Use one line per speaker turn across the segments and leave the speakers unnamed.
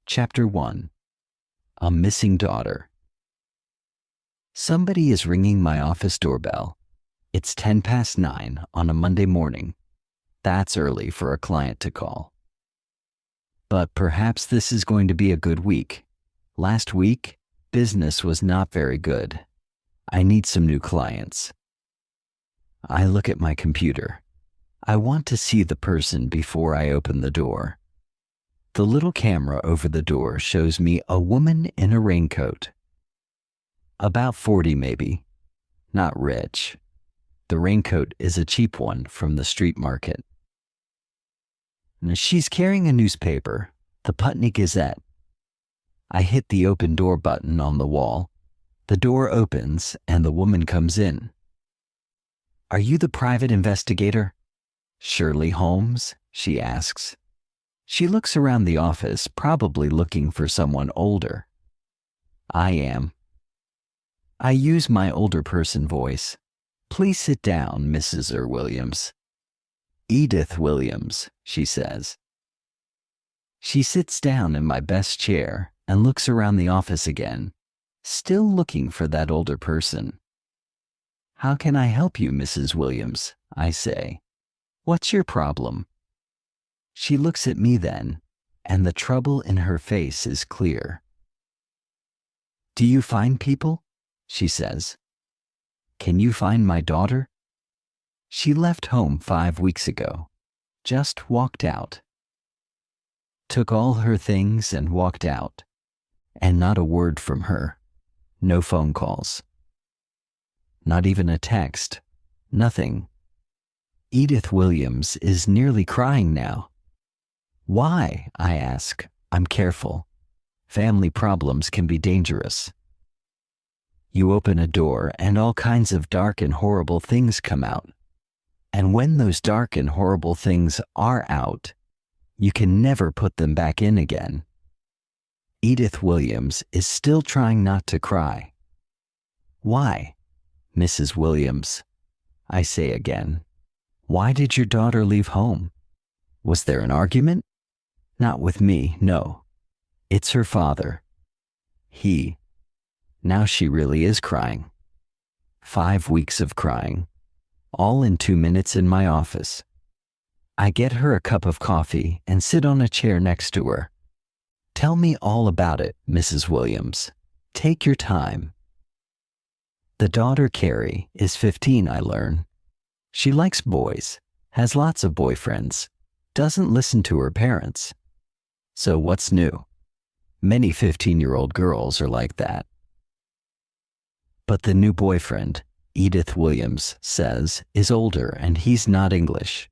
Chapter 1. A Missing Daughter. Somebody is ringing my office doorbell. It's 9:10 on a Monday morning. That's early for a client to call. But perhaps this is going to be a good week. Last week, business was not very good. I need some new clients. I look at my computer. I want to see the person before I open the door. The little camera over the door shows me a woman in a raincoat. About 40 maybe. Not rich. The raincoat is a cheap one from the street market. She's carrying a newspaper, the Putney Gazette. I hit the open door button on the wall. The door opens and the woman comes in. "Are you the private investigator?" "Shirley Holmes?" she asks. She looks around the office, probably looking for someone older. I am. I use my older person voice. "Please sit down, Mrs. Williams." "Edith Williams," she says. She sits down in my best chair and looks around the office again, still looking for that older person. "How can I help you, Mrs. Williams?" I say. "What's your problem?" She looks at me then, and the trouble in her face is clear. "Do you find people?" she says. "Can you find my daughter?" She left home 5 weeks ago. Just walked out. Took all her things and walked out. And not a word from her. No phone calls. Not even a text. Nothing. Edith Williams is nearly crying now. "Why?" I ask. I'm careful. Family problems can be dangerous. You open a door and all kinds of dark and horrible things come out. And when those dark and horrible things are out, you can never put them back in again. Edith Williams is still trying not to cry. "Why, Mrs. Williams?" I say again. "Why did your daughter leave home? Was there an argument?" "Not with me, no. It's her father. He. Now she really is crying. 5 weeks of crying. All in 2 minutes in my office. I get her a cup of coffee and sit on a chair next to her. "Tell me all about it, Mrs. Williams. Take your time." The daughter, Carrie, is 15, I learn. She likes boys, has lots of boyfriends, doesn't listen to her parents. So what's new? Many 15-year-old girls are like that. But the new boyfriend, Edith Williams says, is older and he's not English.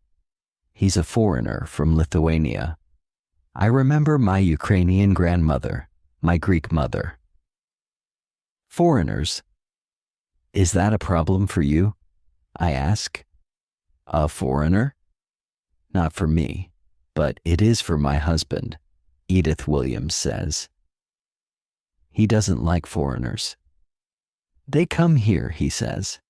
He's a foreigner from Lithuania. I remember my Ukrainian grandmother, my Greek mother. "Foreigners? Is that a problem for you?" I ask. "A foreigner? Not for me, but it is for my husband," Edith Williams says. "He doesn't like foreigners. They come here," he says.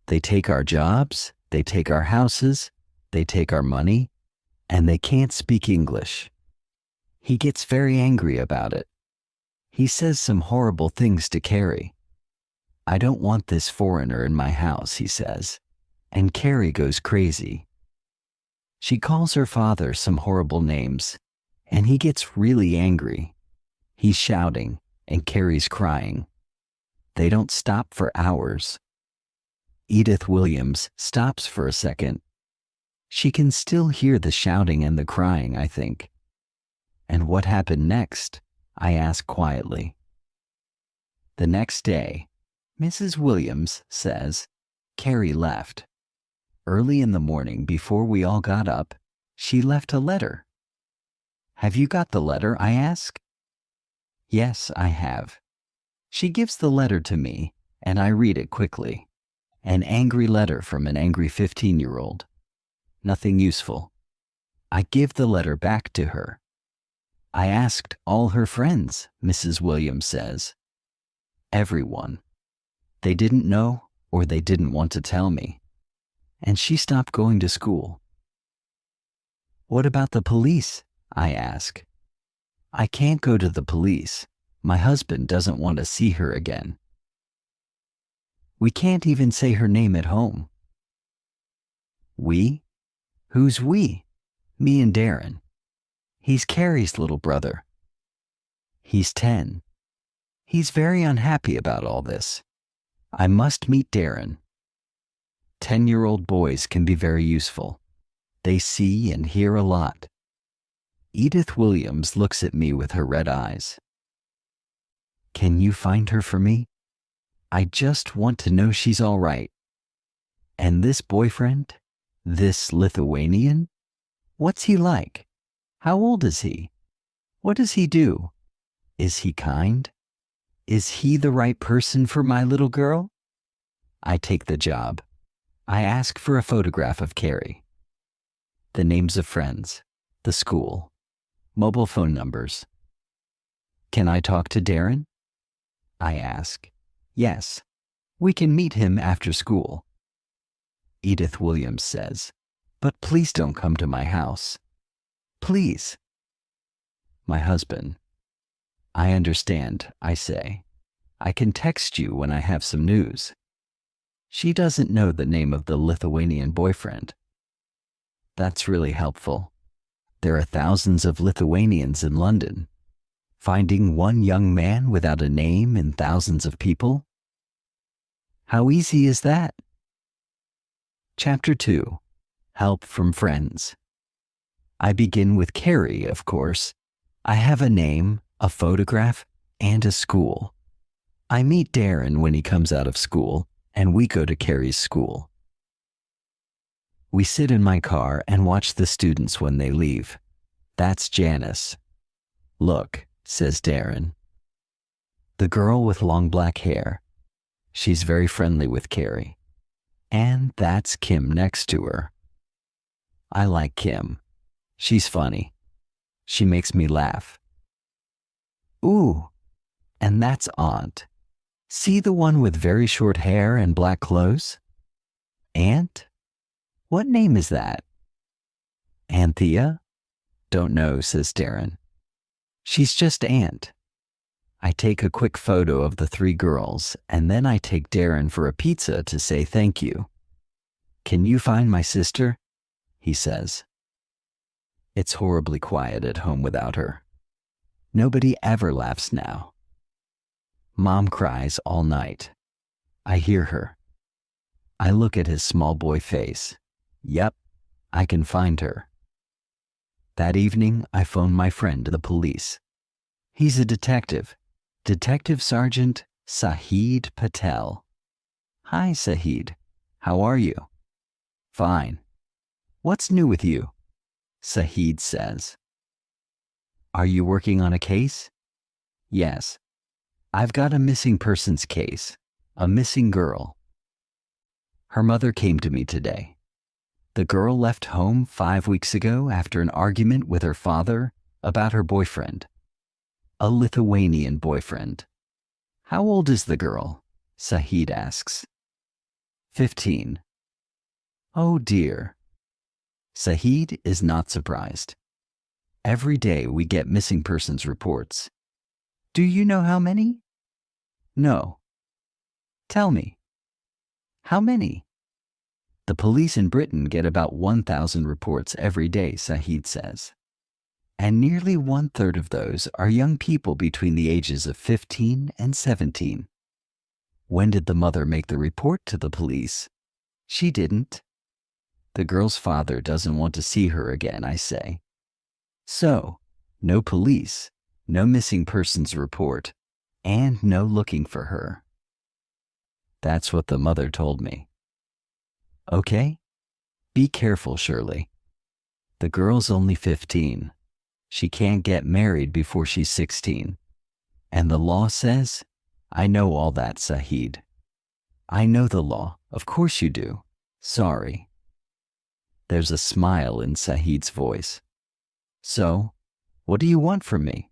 "They take our jobs, they take our houses, they take our money, and they can't speak English." He gets very angry about it. He says some horrible things to Carrie. "I don't want this foreigner in my house," he says, and Carrie goes crazy. She calls her father some horrible names, and he gets really angry. He's shouting, and Carrie's crying. They don't stop for hours. Edith Williams stops for a second. She can still hear the shouting and the crying, I think. "And what happened next?" I ask quietly. The next day, Mrs. Williams says, Carrie left. Early in the morning, before we all got up, she left a letter. "Have you got the letter?" I ask. "Yes, I have." She gives the letter to me, and I read it quickly. An angry letter from an angry 15-year-old. Nothing useful. I give the letter back to her. "I asked all her friends," Mrs. Williams says. "Everyone. They didn't know, or they didn't want to tell me. And she stopped going to school." "What about the police?" I ask. I can't go to the police. My husband doesn't want to see her again. We can't even say her name at home. We? Who's we? Me and Darren. He's Carrie's little brother. He's 10. He's very unhappy about all this. I must meet Darren. 10-year-old boys can be very useful. They see and hear a lot. Edith Williams looks at me with her red eyes. Can you find her for me? I just want to know she's all right. And this boyfriend? This Lithuanian? What's he like? How old is he? What does he do? Is he kind? Is he the right person for my little girl? I take the job. I ask for a photograph of Carrie. The names of friends, the school, mobile phone numbers. Can I talk to Darren? I ask. Yes, we can meet him after school. Edith Williams says, but please don't come to my house. Please. My husband. I understand, I say. I can text you when I have some news. She doesn't know the name of the Lithuanian boyfriend. That's really helpful. There are thousands of Lithuanians in London. Finding one young man without a name in thousands of people? How easy is that? Chapter 2. Help from Friends. I begin with Carrie, of course. I have a name, a photograph, and a school. I meet Darren when he comes out of school, and we go to Carrie's school. We sit in my car and watch the students when they leave. That's Janice. Look, says Darren. The girl with long black hair. She's very friendly with Carrie. And that's Kim next to her. I like Kim. She's funny. She makes me laugh. Ooh, and that's Aunt. See the one with very short hair and black clothes? Aunt? What name is that? Anthea? Don't know, says Darren. She's just Aunt. I take a quick photo of the 3 girls, and then I take Darren for a pizza to say thank you. Can you find my sister? He says. It's horribly quiet at home without her. Nobody ever laughs now. Mom cries all night. I hear her. I look at his small boy face. Yep, I can find her. That evening, I phone my friend to the police. He's a detective. Detective Sergeant Sahid Patel. Hi, Sahid. How are you? Fine. What's new with you? Sahid says. Are you working on a case? Yes. I've got a missing persons case. A missing girl. Her mother came to me today. The girl left home 5 weeks ago after an argument with her father about her boyfriend. A Lithuanian boyfriend. How old is the girl? Sahid asks. 15. Oh dear. Sahid is not surprised. Every day we get missing persons reports. Do you know how many? No. Tell me. How many? The police in Britain get about 1,000 reports every day, Sahid says. And nearly 1/3 of those are young people between the ages of 15 and 17. When did the mother make the report to the police? She didn't. The girl's father doesn't want to see her again, I say. So, no police, no missing persons report, and no looking for her. That's what the mother told me. Okay? Be careful, Shirley. The girl's only 15. She can't get married before she's 16. And the law says, I know all that, Sahid. I know the law. Of course you do. Sorry. There's a smile in Sahid's voice. So, what do you want from me?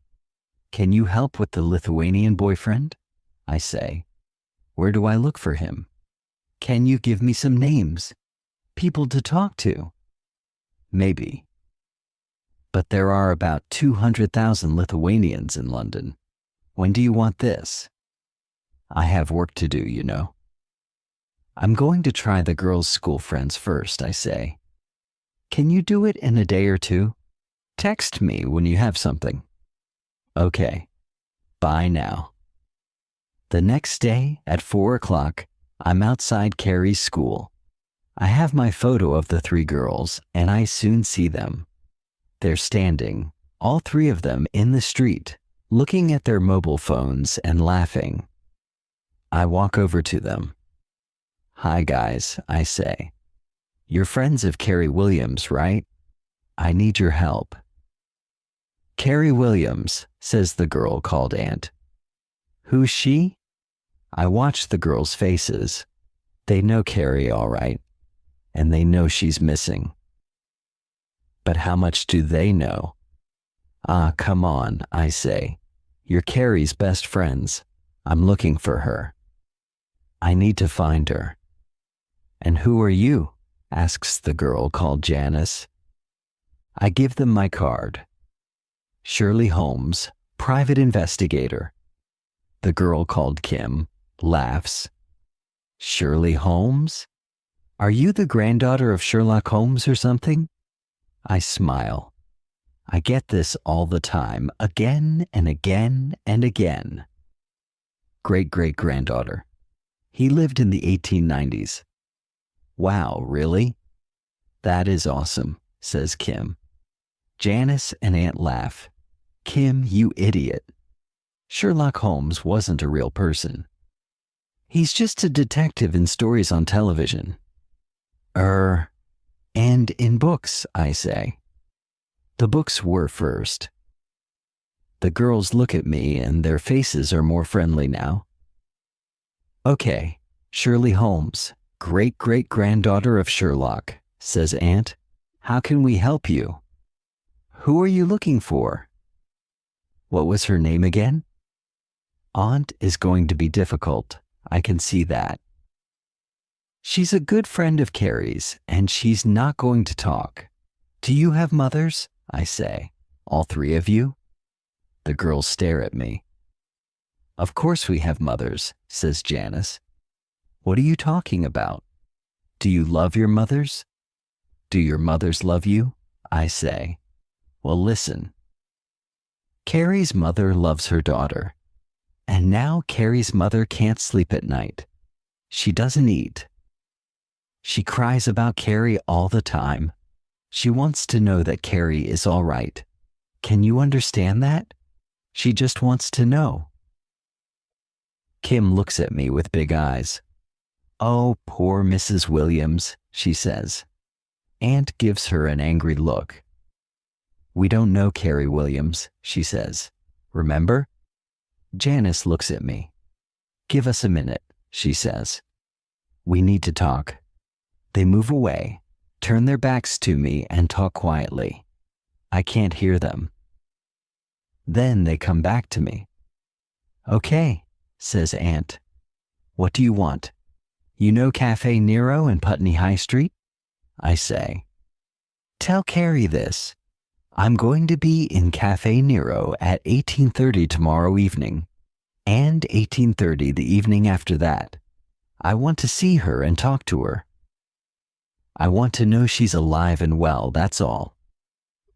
Can you help with the Lithuanian boyfriend? I say. Where do I look for him? Can you give me some names? People to talk to? Maybe. but there are about 200,000 Lithuanians in London. When do you want this? I have work to do, you know. I'm going to try the girls' school friends first, I say. Can you do it in a day or two? Text me when you have something. Okay. Bye now. The next day at 4 o'clock, I'm outside Carrie's school. I have my photo of the 3 girls, and I soon see them. They're standing, all 3 of them, in the street, looking at their mobile phones and laughing. I walk over to them. Hi guys, I say. You're friends of Carrie Williams, right? I need your help. Carrie Williams, says the girl called Aunt. Who's she? I watch the girls' faces. They know Carrie all right, and they know she's missing. But how much do they know? Ah, come on, I say. You're Carrie's best friends. I'm looking for her. I need to find her. And who are you? Asks the girl called Janice. I give them my card. Shirley Holmes, private investigator. The girl called Kim laughs. Shirley Holmes? Are you the granddaughter of Sherlock Holmes or something? I smile. I get this all the time, again and again and again. Great-great-granddaughter. He lived in the 1890s. Wow, really? That is awesome, says Kim. Janice and Aunt laugh. Kim, you idiot. Sherlock Holmes wasn't a real person. He's just a detective in stories on television. And in books, I say. The books were first. The girls look at me and their faces are more friendly now. Okay, Shirley Holmes, great-great-granddaughter of Sherlock, says Aunt. How can we help you? Who are you looking for? What was her name again? Aunt is going to be difficult. I can see that. She's a good friend of Carrie's, and she's not going to talk. Do you have mothers? I say. All 3 of you? The girls stare at me. Of course we have mothers, says Janice. What are you talking about? Do you love your mothers? Do your mothers love you? I say. Well, listen. Carrie's mother loves her daughter. And now Carrie's mother can't sleep at night. She doesn't eat. She cries about Carrie all the time. She wants to know that Carrie is all right. Can you understand that? She just wants to know. Kim looks at me with big eyes. Oh, poor Mrs. Williams, she says. Aunt gives her an angry look. We don't know Carrie Williams, she says. Remember? Janice looks at me. Give us a minute, she says. We need to talk. They move away, turn their backs to me, and talk quietly. I can't hear them. Then they come back to me. Okay, says Aunt. What do you want? You know Cafe Nero in Putney High Street? I say. Tell Carrie this. I'm going to be in Cafe Nero at 18:30 tomorrow evening, and 18:30 the evening after that. I want to see her and talk to her. I want to know she's alive and well, that's all.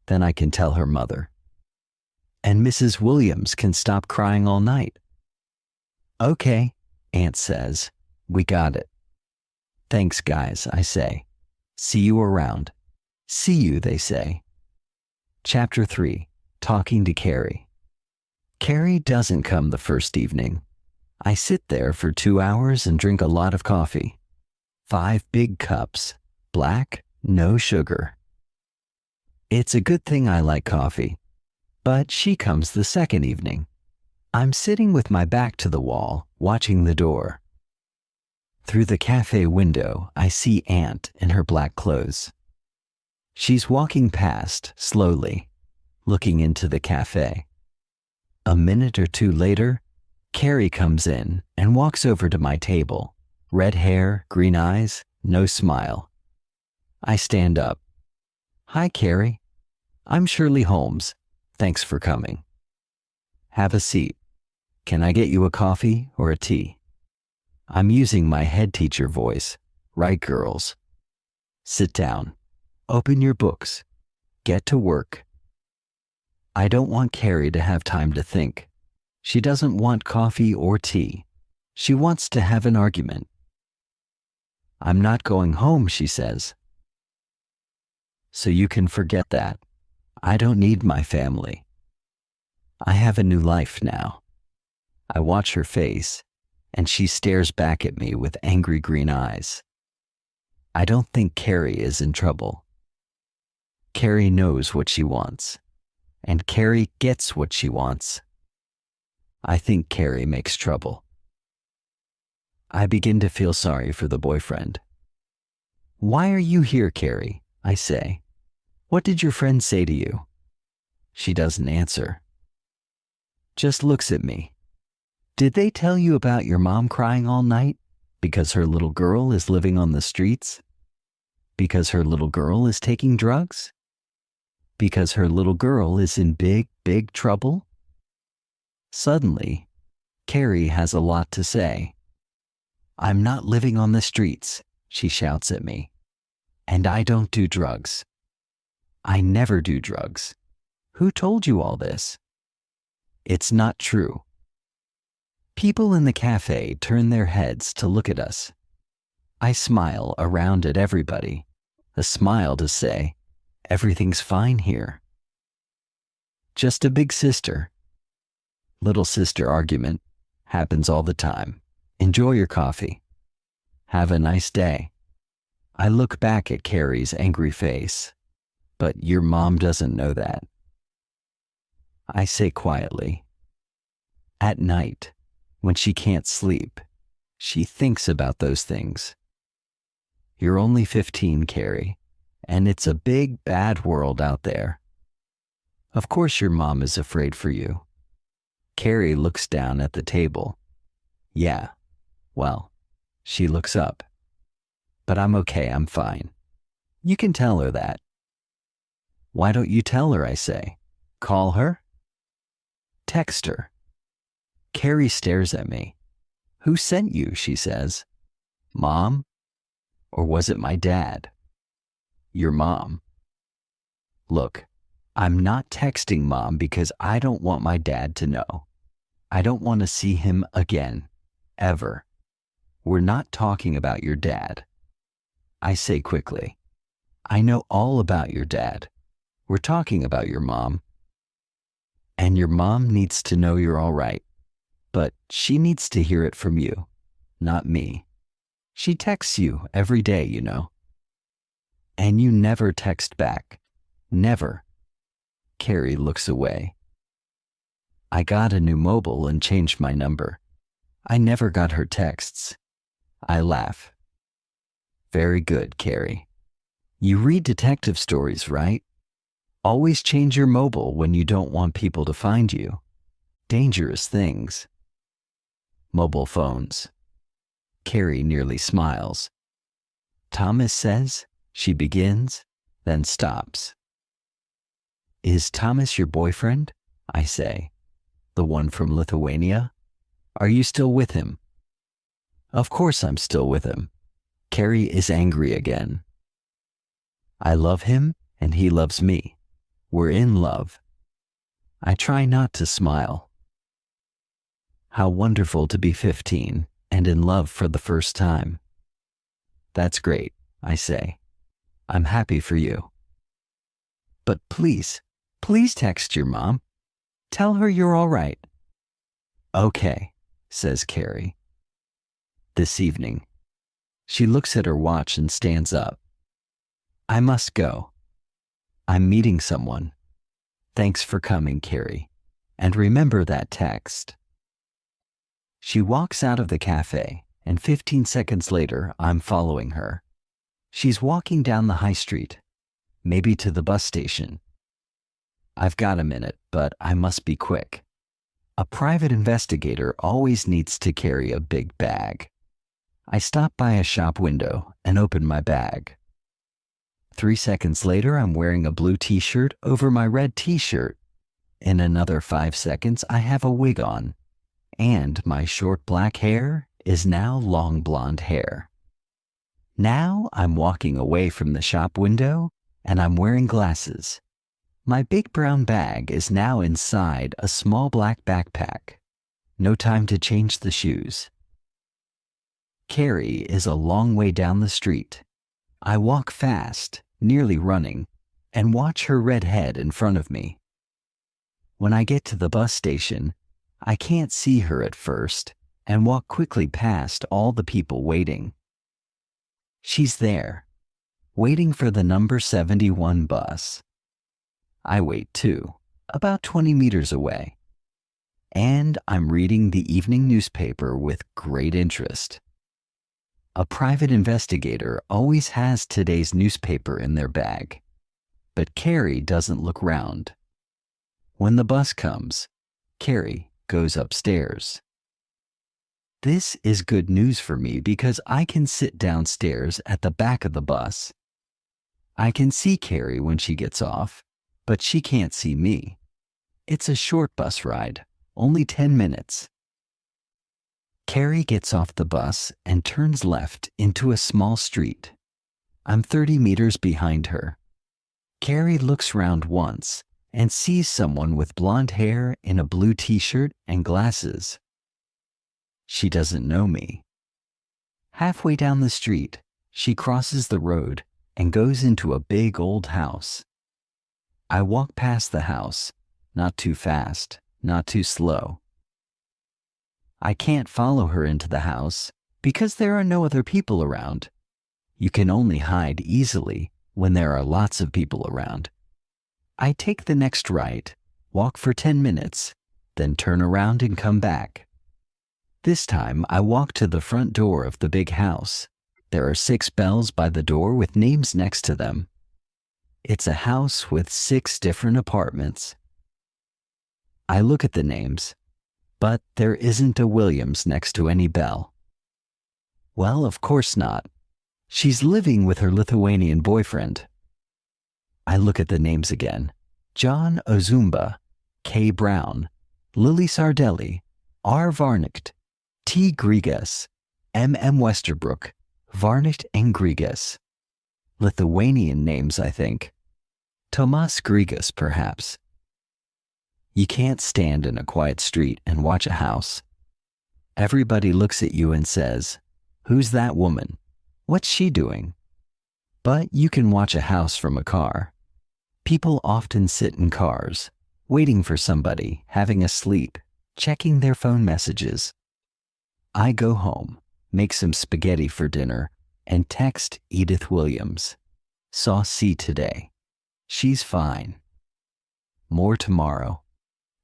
Then I can tell her mother. And Mrs. Williams can stop crying all night. Okay, Aunt says. We got it. Thanks, guys, I say. See you around. See you, they say. Chapter 3. Talking to Carrie. Carrie doesn't come the first evening. I sit there for 2 hours and drink a lot of coffee. 5 big cups. Black, no sugar. It's a good thing I like coffee. But she comes the second evening. I'm sitting with my back to the wall, watching the door. Through the cafe window, I see Aunt in her black clothes. She's walking past, slowly, looking into the cafe. A minute or 2 later, Carrie comes in and walks over to my table. Red hair, green eyes, no smile. I stand up. Hi, Carrie. I'm Shirley Holmes. Thanks for coming. Have a seat. Can I get you a coffee or a tea? I'm using my head teacher voice. Right, girls? Sit down. Open your books. Get to work. I don't want Carrie to have time to think. She doesn't want coffee or tea. She wants to have an argument. I'm not going home, she says. So you can forget that. I don't need my family. I have a new life now. I watch her face, and she stares back at me with angry green eyes. I don't think Carrie is in trouble. Carrie knows what she wants, and Carrie gets what she wants. I think Carrie makes trouble. I begin to feel sorry for the boyfriend. Why are you here, Carrie? I say. What did your friend say to you? She doesn't answer. Just looks at me. Did they tell you about your mom crying all night because her little girl is living on the streets? Because her little girl is taking drugs? Because her little girl is in big, big trouble? Suddenly, Carrie has a lot to say. I'm not living on the streets, she shouts at me. And I don't do drugs. I never do drugs. Who told you all this? It's not true. People in the cafe turn their heads to look at us. I smile around at everybody, a smile to say, everything's fine here. Just a big sister. Little sister argument happens all the time. Enjoy your coffee. Have a nice day. I look back at Carrie's angry face, but your mom doesn't know that. I say quietly, at night, when she can't sleep, she thinks about those things. You're only 15, Carrie, and it's a big, bad world out there. Of course your mom is afraid for you. Carrie looks down at the table. Yeah, well, she looks up. But I'm okay, I'm fine. You can tell her that. Why don't you tell her, I say? Call her? Text her. Carrie stares at me. Who sent you, she says. Mom? Or was it my dad? Your mom. Look, I'm not texting Mom because I don't want my dad to know. I don't want to see him again, ever. We're not talking about your dad. I say quickly, I know all about your dad. We're talking about your mom. And your mom needs to know you're all right. But she needs to hear it from you, not me. She texts you every day, you know. And you never text back. Never. Carrie looks away. I got a new mobile and changed my number. I never got her texts. I laugh. Very good, Carrie. You read detective stories, right? Always change your mobile when you don't want people to find you. Dangerous things. Mobile phones. Carrie nearly smiles. Thomas says, she begins, then stops. Is Thomas your boyfriend? I say. The one from Lithuania? Are you still with him? Of course I'm still with him. Carrie is angry again. I love him and he loves me. We're in love. I try not to smile. How wonderful to be 15 and in love for the first time. That's great, I say. I'm happy for you. But please text your mom. Tell her you're all right. Okay, says Carrie. This evening. She looks at her watch and stands up. I must go. I'm meeting someone. Thanks for coming, Carrie. And remember that text. She walks out of the cafe, and 15 seconds later, I'm following her. She's walking down the high street, maybe to the bus station. I've got a minute, but I must be quick. A private investigator always needs to carry a big bag. I stop by a shop window and open my bag. 3 seconds later, I'm wearing a blue t-shirt over my red t-shirt. In another 5 seconds, I have a wig on. And my short black hair is now long blonde hair. Now I'm walking away from the shop window and I'm wearing glasses. My big brown bag is now inside a small black backpack. No time to change the shoes. Carrie is a long way down the street. I walk fast, nearly running, and watch her red head in front of me. When I get to the bus station, I can't see her at first and walk quickly past all the people waiting. She's there, waiting for the number 71 bus. I wait too, about 20 meters away. And I'm reading the evening newspaper with great interest. A private investigator always has today's newspaper in their bag, but Carrie doesn't look round. When the bus comes, Carrie goes upstairs. This is good news for me because I can sit downstairs at the back of the bus. I can see Carrie when she gets off, but she can't see me. It's a short bus ride, only 10 minutes. Carrie gets off the bus and turns left into a small street. I'm 30 meters behind her. Carrie looks round once and sees someone with blonde hair in a blue t-shirt and glasses. She doesn't know me. Halfway down the street, she crosses the road and goes into a big old house. I walk past the house, not too fast, not too slow. I can't follow her into the house because there are no other people around. You can only hide easily when there are lots of people around. I take the next right, walk for 10 minutes, then turn around and come back. This time I walk to the front door of the big house. There are 6 bells by the door with names next to them. It's a house with 6 different apartments. I look at the names, but there isn't a Williams next to any bell. Well, of course not. She's living with her Lithuanian boyfriend. I look at the names again. John Ozumba, K. Brown, Lily Sardelli, R. Varnicht, T. Grigas, M. Westerbrook, Varnicht and Grigas. Lithuanian names, I think. Tomas Grigas, perhaps. You can't stand in a quiet street and watch a house. Everybody looks at you and says, "Who's that woman? What's she doing?" But you can watch a house from a car. People often sit in cars, waiting for somebody, having a sleep, checking their phone messages. I go home, make some spaghetti for dinner, and text Edith Williams. Saw C today. She's fine. More tomorrow.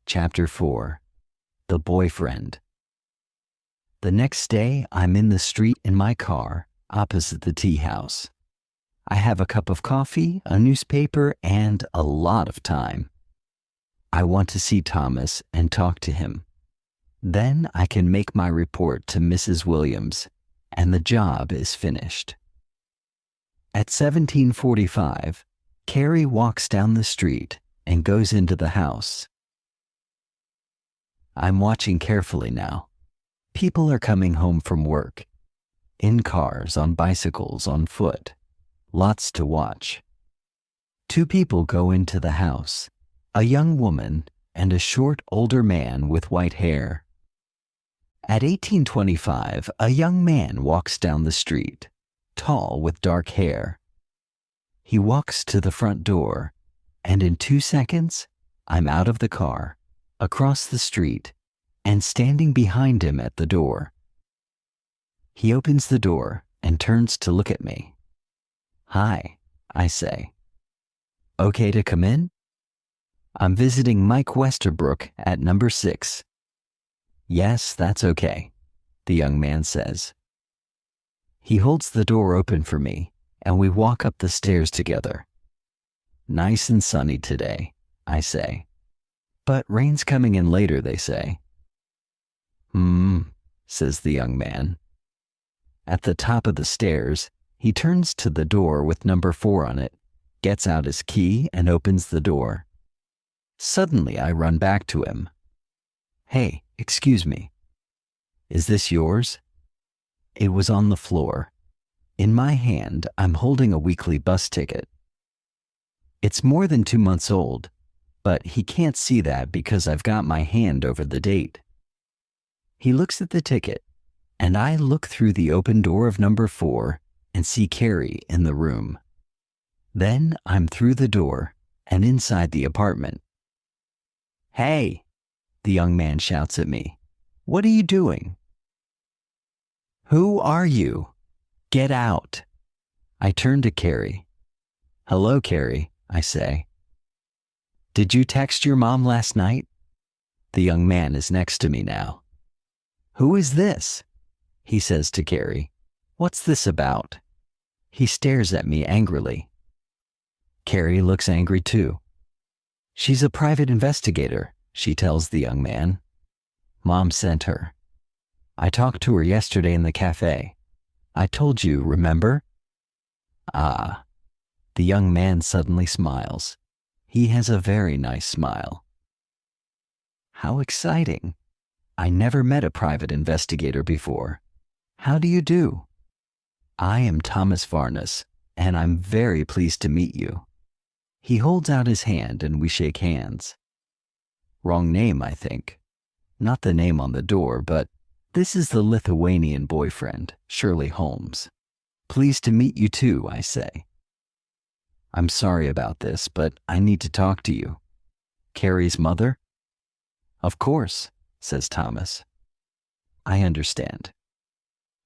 Chapter 4. The Boyfriend. The next day, I'm in the street in my car, opposite the tea house. I have a cup of coffee, a newspaper, and a lot of time. I want to see Thomas and talk to him. Then I can make my report to Mrs. Williams, and the job is finished. At 17:45, Carrie walks down the street and goes into the house. I'm watching carefully now. People are coming home from work. In cars, on bicycles, on foot. Lots to watch. 2 people go into the house, a young woman and a short older man with white hair. At 18:25, a young man walks down the street, tall with dark hair. He walks to the front door, and in 2 seconds, I'm out of the car, across the street, and standing behind him at the door. He opens the door and turns to look at me. "Hi," I say. "Okay to come in?" "I'm visiting Mike Westerbrook at number 6. "Yes, that's okay," the young man says. He holds the door open for me, and we walk up the stairs together. "Nice and sunny today," I say. "But rain's coming in later," they say. Says the young man. At the top of the stairs, he turns to the door with number 4 on it gets out his key, and opens the door. Suddenly, I run back to him. Hey, excuse me. Is this yours? It was on the floor. In my hand, I'm holding a weekly bus ticket. It's more than 2 months old, but he can't see that because I've got my hand over the date. He looks at the ticket, and I look through the open door of number 4 and see Carrie in the room. Then I'm through the door and inside the apartment. Hey, the young man shouts at me. What are you doing? Who are you? Get out. I turn to Carrie. Hello, Carrie, I say. Did you text your mom last night? The young man is next to me now. Who is this? He says to Carrie. What's this about? He stares at me angrily. Carrie looks angry too. She's a private investigator, she tells the young man. Mom sent her. I talked to her yesterday in the cafe. I told you, remember? Ah. The young man suddenly smiles. He has a very nice smile. How exciting. I never met a private investigator before. How do you do? I am Thomas Varnus, and I'm very pleased to meet you. He holds out his hand and we shake hands. Wrong name, I think. Not the name on the door, but this is the Lithuanian boyfriend, Shirley Holmes. Pleased to meet you too, I say. I'm sorry about this, but I need to talk to you. Carrie's mother? Of course, says Thomas. I understand.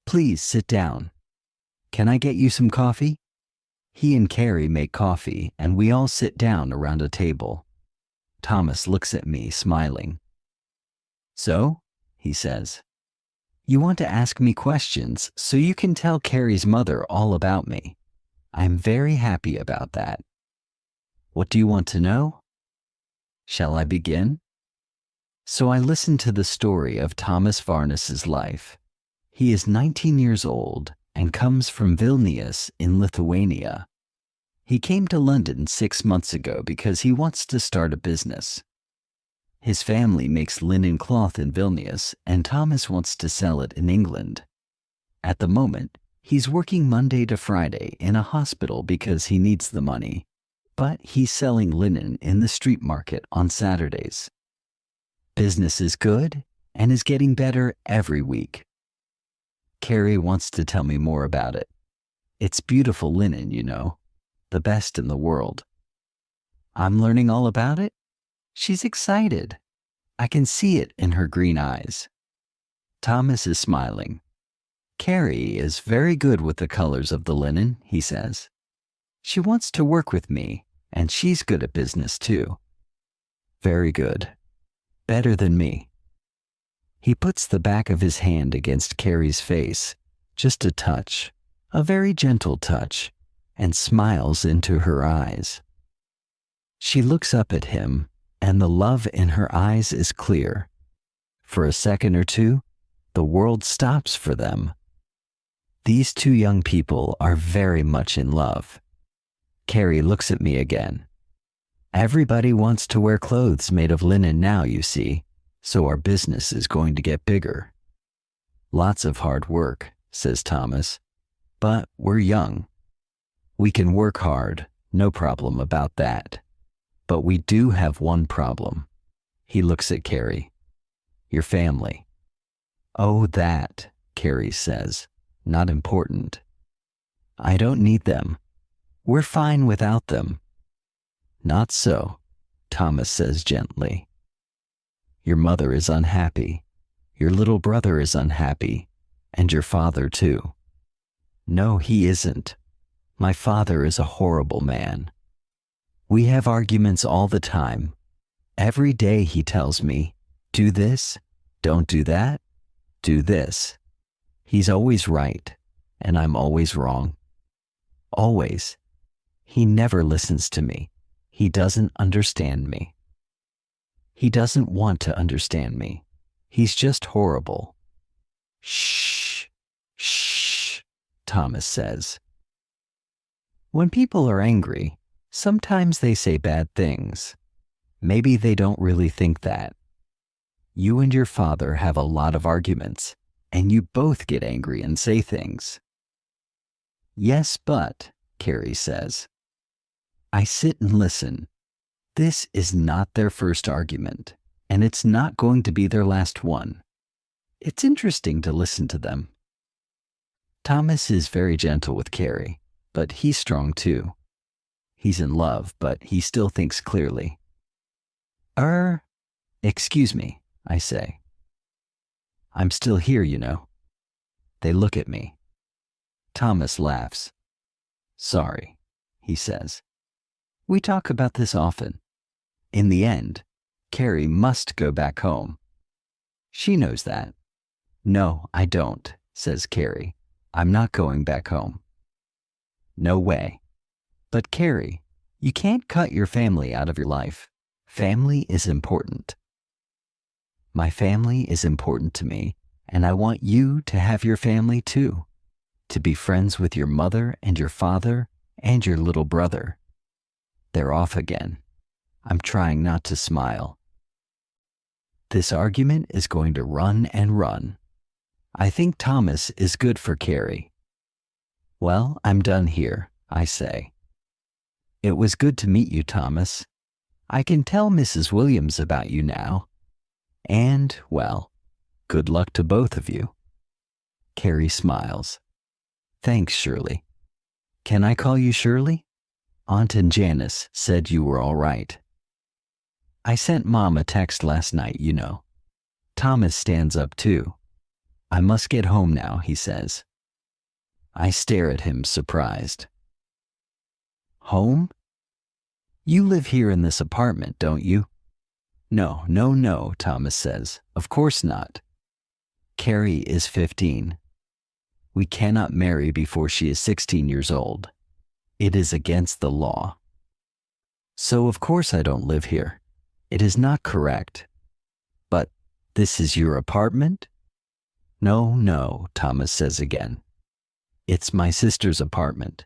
Please sit down. Can I get you some coffee? He and Carrie make coffee, and we all sit down around a table. Thomas looks at me, smiling. So, he says, you want to ask me questions so you can tell Carrie's mother all about me. I'm very happy about that. What do you want to know? Shall I begin? So I listened to the story of Thomas Varnus's life. He is 19 years old and comes from Vilnius in Lithuania. He came to London 6 months ago because he wants to start a business. His family makes linen cloth in Vilnius, and Thomas wants to sell it in England. At the moment, he's working Monday to Friday in a hospital because he needs the money, but he's selling linen in the street market on Saturdays. Business is good and is getting better every week. Carrie wants to tell me more about it. It's beautiful linen, you know, the best in the world. I'm learning all about it? She's excited. I can see it in her green eyes. Thomas is smiling. Carrie is very good with the colors of the linen, he says. She wants to work with me, and she's good at business too. Very good. Better than me. He puts the back of his hand against Carrie's face, just a touch, a very gentle touch, and smiles into her eyes. She looks up at him, and the love in her eyes is clear. For a second or two, the world stops for them. These two young people are very much in love. Carrie looks at me again. Everybody wants to wear clothes made of linen now, you see, so our business is going to get bigger. Lots of hard work, says Thomas, but we're young. We can work hard, no problem about that. But we do have one problem. He looks at Carrie. Your family. Oh, that, Carrie says. Not important. I don't need them. We're fine without them. Not so, Thomas says gently. Your mother is unhappy. Your little brother is unhappy. And your father too. No, he isn't. My father is a horrible man. We have arguments all the time. Every day he tells me, do this, don't do that, do this. He's always right, and I'm always wrong. Always. He never listens to me. He doesn't understand me. He doesn't want to understand me. He's just horrible. Shh, shh, Thomas says. When people are angry, Sometimes they say bad things. Maybe they don't really think that. You and your father have a lot of arguments, and you both get angry and say things. Yes, but, Carrie says. I sit and listen. This is not their first argument, and it's not going to be their last one. It's interesting to listen to them. Thomas is very gentle with Carrie, but he's strong too. He's in love, but he still thinks clearly. Excuse me, I say. I'm still here, you know. They look at me. Thomas laughs. Sorry, he says. We talk about this often. In the end, Carrie must go back home. She knows that. No, I don't, says Carrie. I'm not going back home. No way. But Carrie, you can't cut your family out of your life. Family is important. My family is important to me, and I want you to have your family too. To be friends with your mother and your father and your little brother. They're off again. I'm trying not to smile. This argument is going to run and run. I think Thomas is good for Carrie. Well, I'm done here, I say. It was good to meet you, Thomas. I can tell Mrs. Williams about you now. And, well, good luck to both of you. Carrie smiles. Thanks, Shirley. Can I call you Shirley? Aunt and Janice said you were all right. I sent Mom a text last night, you know. Thomas stands up too. I must get home now, he says. I stare at him, surprised. Home? You live here in this apartment, don't you? No, Thomas says. Of course not. Carrie is 15. We cannot marry before she is 16 years old. It is against the law. So of course I don't live here. It is not correct. But this is your apartment? No, Thomas says again. It's my sister's apartment.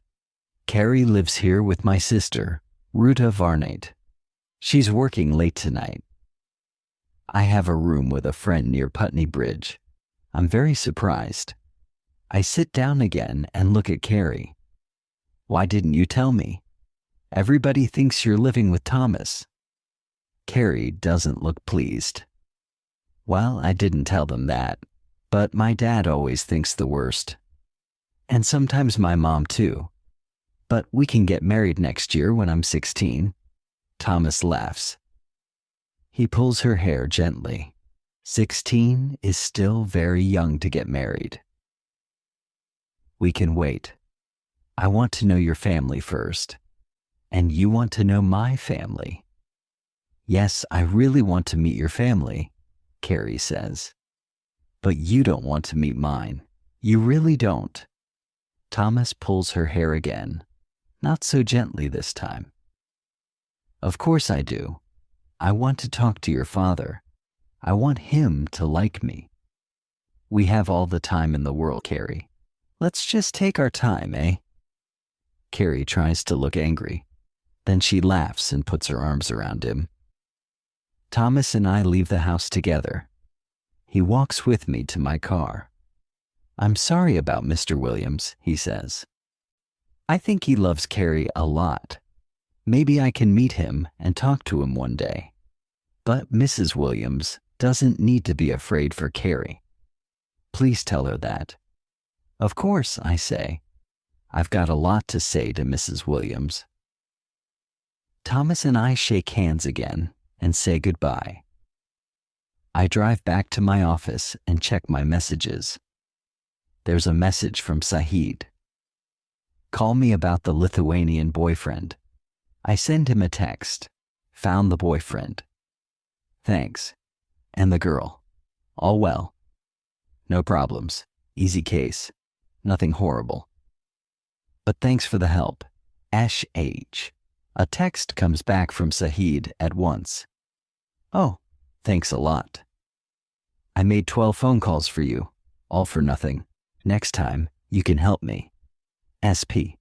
Carrie lives here with my sister, Ruta Varnate. She's working late tonight. I have a room with a friend near Putney Bridge. I'm very surprised. I sit down again and look at Carrie. Why didn't you tell me? Everybody thinks you're living with Thomas. Carrie doesn't look pleased. Well, I didn't tell them that, but my dad always thinks the worst. And sometimes my mom too. But we can get married next year when I'm 16. Thomas laughs. He pulls her hair gently. 16 is still very young to get married. We can wait. I want to know your family first. And you want to know my family. Yes, I really want to meet your family, Carrie says. But you don't want to meet mine. You really don't. Thomas pulls her hair again, not so gently this time. Of course I do. I want to talk to your father. I want him to like me. We have all the time in the world, Carrie. Let's just take our time, eh? Carrie tries to look angry. Then she laughs and puts her arms around him. Thomas and I leave the house together. He walks with me to my car. I'm sorry about Mr. Williams, he says. I think he loves Carrie a lot. Maybe I can meet him and talk to him one day. But Mrs. Williams doesn't need to be afraid for Carrie. Please tell her that. Of course, I say. I've got a lot to say to Mrs. Williams. Thomas and I shake hands again and say goodbye. I drive back to my office and check my messages. There's a message from Saeed. Call me about the Lithuanian boyfriend. I send him a text. Found the boyfriend. Thanks. And the girl. All well. No problems. Easy case. Nothing horrible. But thanks for the help. Ash H. A text comes back from Saeed at once. Oh, thanks a lot. I made 12 phone calls for you. All for nothing. Next time, you can help me. SP.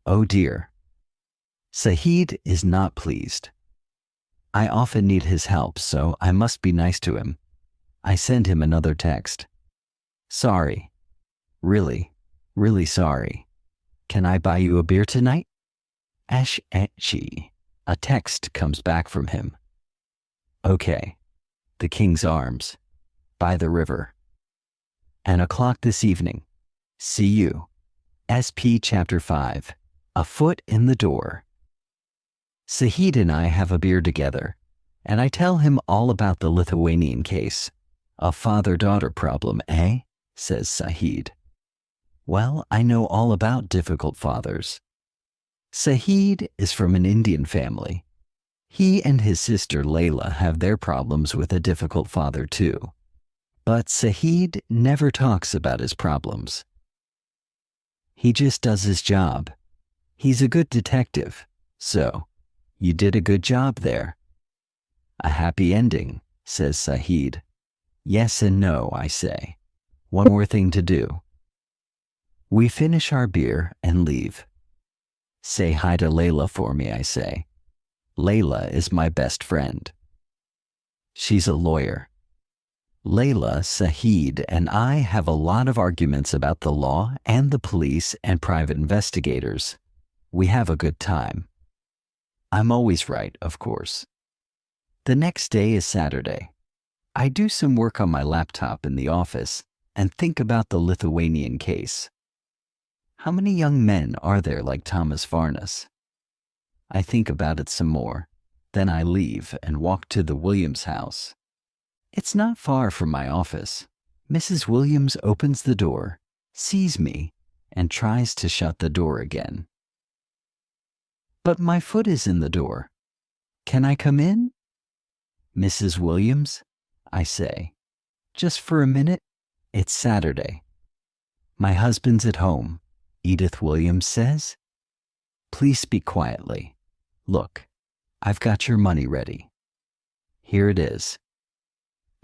Oh dear. Sahid is not pleased. I often need his help, so I must be nice to him. I send him another text. Sorry. Really, really sorry. Can I buy you a beer tonight? Ash-achi. A text comes back from him. Okay. The King's Arms. By the river. 1:00 this evening. See you. SP Chapter 5. A foot in the door. Sahid and I have a beer together, and I tell him all about the Lithuanian case. A father-daughter problem, eh? Says Sahid. Well, I know all about difficult fathers. Sahid is from an Indian family. He and his sister Layla have their problems with a difficult father too. But Sahid never talks about his problems. He just does his job. He's a good detective, so you did a good job there. A happy ending, says Sahid. Yes and no, I say. One more thing to do. We finish our beer and leave. Say hi to Layla for me, I say. Layla is my best friend. She's a lawyer. Layla, Sahid, and I have a lot of arguments about the law and the police and private investigators. We have a good time. I'm always right, of course. The next day is Saturday. I do some work on my laptop in the office and think about the Lithuanian case. How many young men are there like Thomas Varnas? I think about it some more. Then I leave and walk to the Williams house. It's not far from my office. Mrs. Williams opens the door, sees me, and tries to shut the door again. But my foot is in the door. Can I come in? Mrs. Williams, I say. Just for a minute. It's Saturday. My husband's at home, Edith Williams says. Please speak quietly. Look, I've got your money ready. Here it is.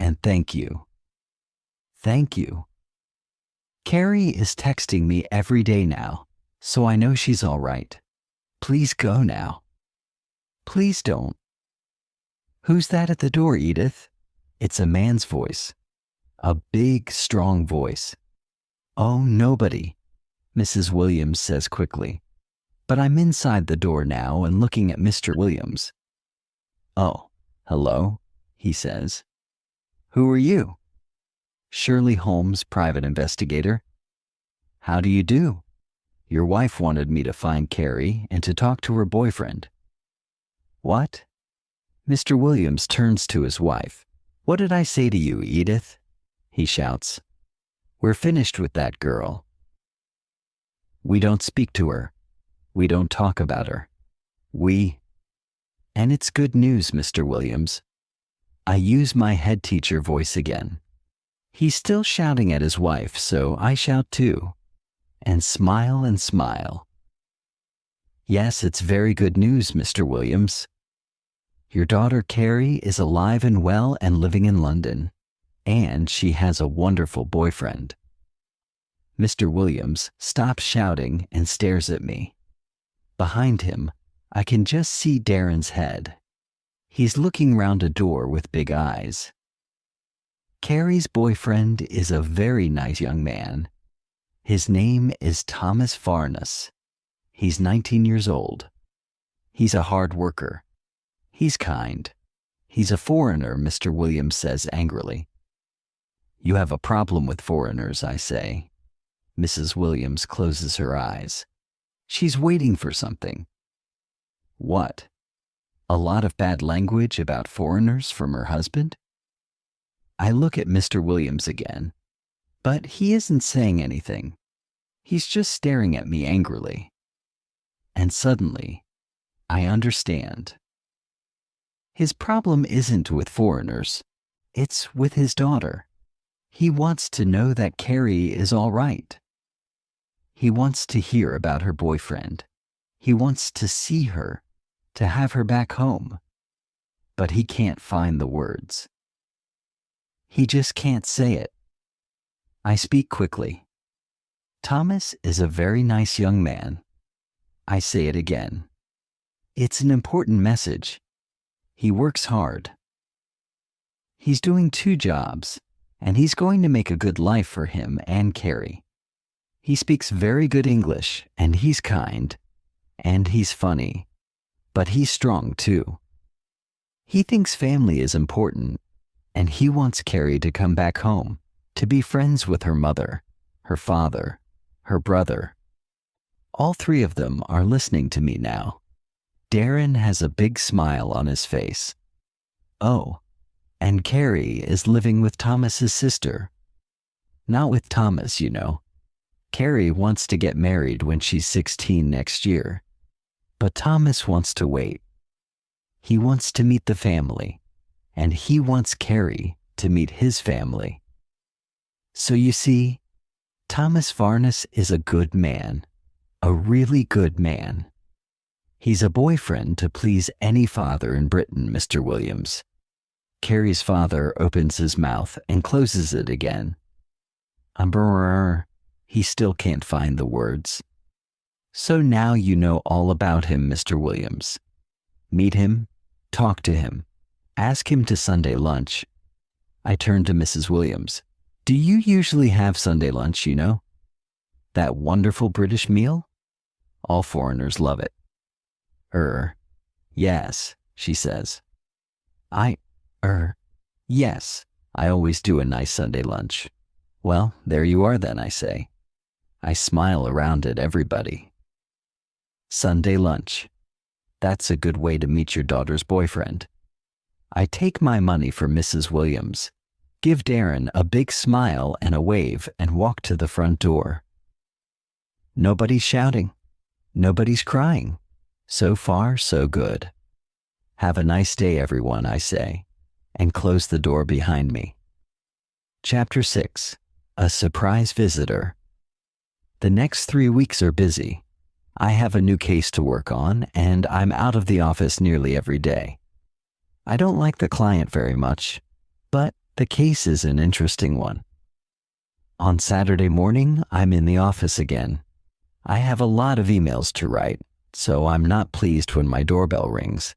And thank you. Thank you. Carrie is texting me every day now, so I know she's all right. Please go now. Please don't. Who's that at the door, Edith? It's a man's voice. A big, strong voice. Oh, nobody, Mrs. Williams says quickly. But I'm inside the door now and looking at Mr. Williams. Oh, hello, he says. Who are you? Shirley Holmes, private investigator. How do you do? Your wife wanted me to find Carrie and to talk to her boyfriend. What? Mr. Williams turns to his wife. What did I say to you, Edith? He shouts. We're finished with that girl. We don't speak to her. We don't talk about her. And it's good news, Mr. Williams. I use my head teacher voice again. He's still shouting at his wife, so I shout too. And smile. Yes, it's very good news, Mr. Williams. Your daughter Carrie is alive and well and living in London, and she has a wonderful boyfriend. Mr. Williams stops shouting and stares at me. Behind him, I can just see Darren's head. He's looking round a door with big eyes. Carrie's boyfriend is a very nice young man. His name is Thomas Varnas. He's 19 years old. He's a hard worker. He's kind. He's a foreigner, Mr. Williams says angrily. You have a problem with foreigners, I say. Mrs. Williams closes her eyes. She's waiting for something. What? A lot of bad language about foreigners from her husband? I look at Mr. Williams again, but he isn't saying anything. He's just staring at me angrily. And suddenly, I understand. His problem isn't with foreigners. It's with his daughter. He wants to know that Carrie is all right. He wants to hear about her boyfriend. He wants to see her, to have her back home. But he can't find the words. He just can't say it. I speak quickly. Thomas is a very nice young man. I say it again. It's an important message. He works hard. He's doing 2 jobs, and he's going to make a good life for him and Carrie. He speaks very good English, and he's kind, and he's funny, but he's strong too. He thinks family is important, and he wants Carrie to come back home, to be friends with her mother, her father, her brother. All 3 of them are listening to me now. Darren has a big smile on his face. Oh, and Carrie is living with Thomas's sister. Not with Thomas, you know. Carrie wants to get married when she's 16 next year. But Thomas wants to wait. He wants to meet the family, and he wants Carrie to meet his family. So you see, Thomas Farnes is a good man, a really good man. He's a boyfriend to please any father in Britain, Mr. Williams. Carrie's father opens his mouth and closes it again. He still can't find the words. So now you know all about him, Mr. Williams. Meet him, talk to him, ask him to Sunday lunch. I turned to Mrs. Williams. Do you usually have Sunday lunch, you know? That wonderful British meal? All foreigners love it. Yes, she says. Yes, I always do a nice Sunday lunch. Well, there you are then, I say. I smile around at everybody. Sunday lunch. That's a good way to meet your daughter's boyfriend. I take my money for Mrs. Williams, give Darren a big smile and a wave, and walk to the front door. Nobody's shouting. Nobody's crying. So far, so good. Have a nice day, everyone, I say, and close the door behind me. Chapter 6. A surprise visitor. The next 3 weeks are busy. I have a new case to work on, and I'm out of the office nearly every day. I don't like the client very much, but the case is an interesting one. On Saturday morning, I'm in the office again. I have a lot of emails to write, so I'm not pleased when my doorbell rings.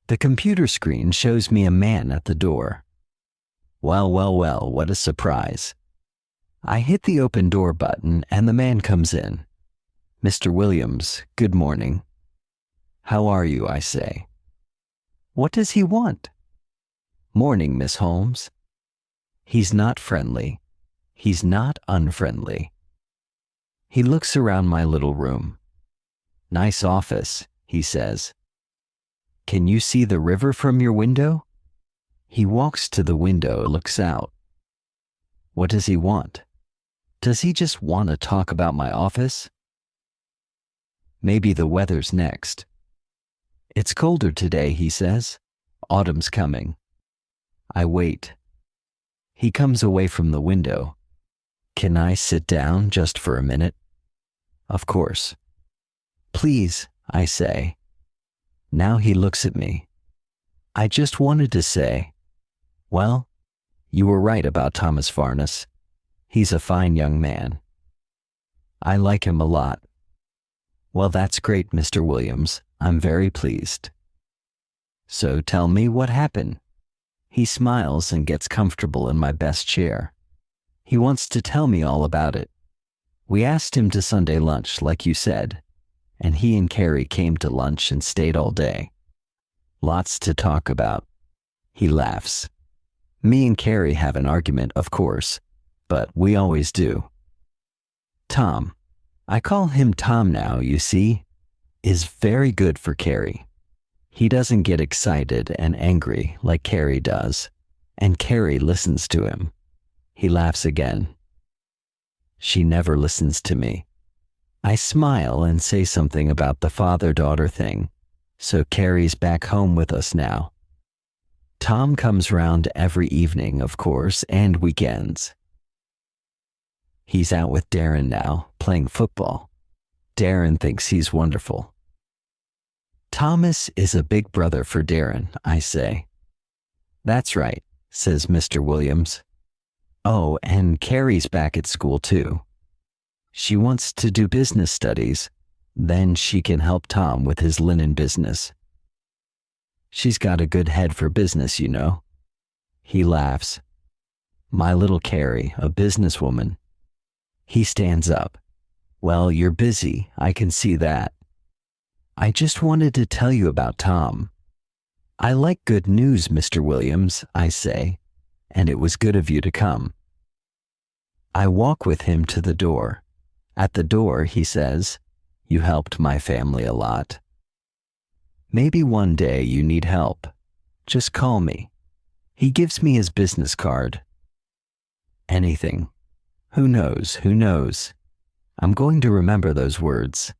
The computer screen shows me a man at the door. Well, what a surprise. I hit the open door button and the man comes in. Mr. Williams, good morning. How are you, I say. What does he want? Morning, Miss Holmes. He's not friendly. He's not unfriendly. He looks around my little room. Nice office, he says. Can you see the river from your window? He walks to the window, looks out. What does he want? Does he just want to talk about my office? Maybe the weather's next. It's colder today, he says. Autumn's coming. I wait. He comes away from the window. Can I sit down just for a minute? Of course. Please, I say. Now he looks at me. I just wanted to say, well, you were right about Thomas Farnes. He's a fine young man. I like him a lot. Well, that's great, Mr. Williams. I'm very pleased. So tell me what happened. He smiles and gets comfortable in my best chair. He wants to tell me all about it. We asked him to Sunday lunch, like you said, and he and Carrie came to lunch and stayed all day. Lots to talk about. He laughs. Me and Carrie have an argument, of course, but we always do. Tom, I call him Tom now, you see, is very good for Carrie. He doesn't get excited and angry like Carrie does, and Carrie listens to him. He laughs again. She never listens to me. I smile and say something about the father-daughter thing, so Carrie's back home with us now. Tom comes round every evening, of course, and weekends. He's out with Darren now, playing football. Darren thinks he's wonderful. Thomas is a big brother for Darren, I say. That's right, says Mr. Williams. Oh, and Carrie's back at school too. She wants to do business studies, Then she can help Tom with his linen business. She's got a good head for business, you know. He laughs. My little Carrie, a businesswoman. He stands up. Well, you're busy, I can see that. I just wanted to tell you about Tom. I like good news, Mr. Williams, I say, and it was good of you to come. I walk with him to the door. At the door, he says, You helped my family a lot. Maybe one day you need help. Just call me. He gives me his business card. Anything. Who knows, who knows? I'm going to remember those words.